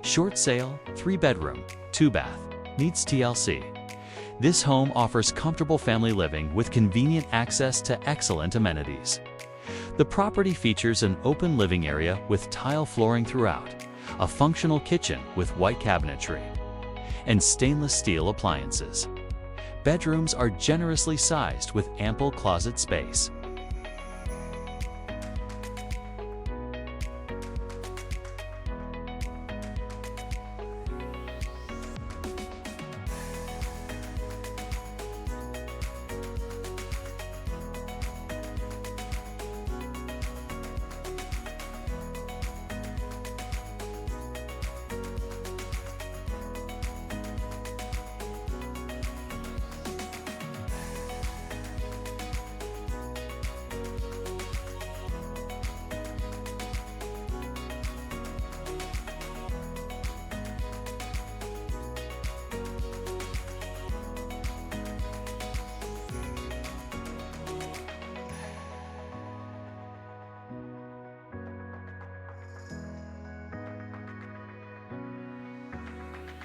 Short sale, 3-bedroom, 2-bath, meets TLC. This home offers comfortable family living with convenient access to excellent amenities. The property features an open living area with tile flooring throughout, a functional kitchen with white cabinetry, and stainless steel appliances. Bedrooms are generously sized with ample closet space.